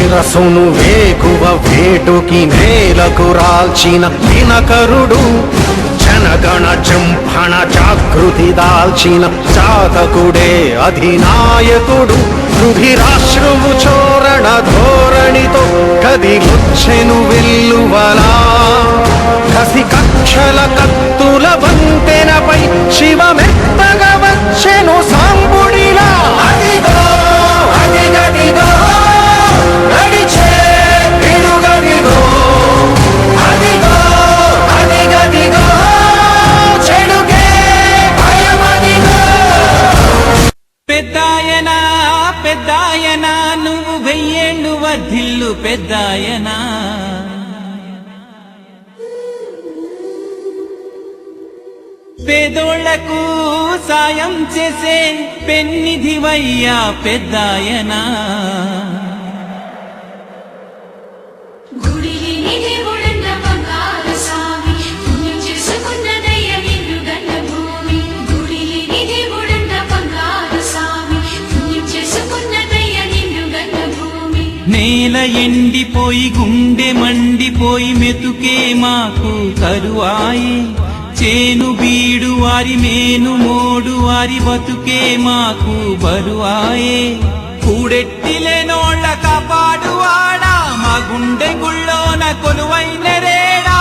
శిరసును వేకువ వేటుకి నేలకు రాల్చిన దినకరుడు, జనగణ జంభణ జాగృతి దాల్చిన జాతకుడే అధినాయకుడు. రుధిరాశ్రువు చోరణ ధోరణితో కదిలొచ్చెను వెల్లువలా, కసి కక్షల కత్తుల వంతెనపై శివమెత్తగా వచ్చెను సాంబుడిలా. అదిగో అదిగదిగో నడిచే పిడుగదిగో, అదిగో అదిగదిగో చెడుగే భయమదిగో. పెద్దాయనా పెద్దాయనా నువ్వు వెయ్యేళ్ళు వర్ధిల్లు పెద్దాయనా. పేదోళ్లకు సాయం చేసే పెన్నిధివయ్యా పెద్దాయనా. నేల ఎండిపోయి గుండె మండిపోయి మెతుకే మాకు కరువాయి, చేను బీడు వారి మేను మోడు వారి బతుకే మాకు బరువాయే. కూడెట్టిలేనోళ్ళ కాపాడువాడా మా గుండె గుళ్ళోన కొలువైన రేడా.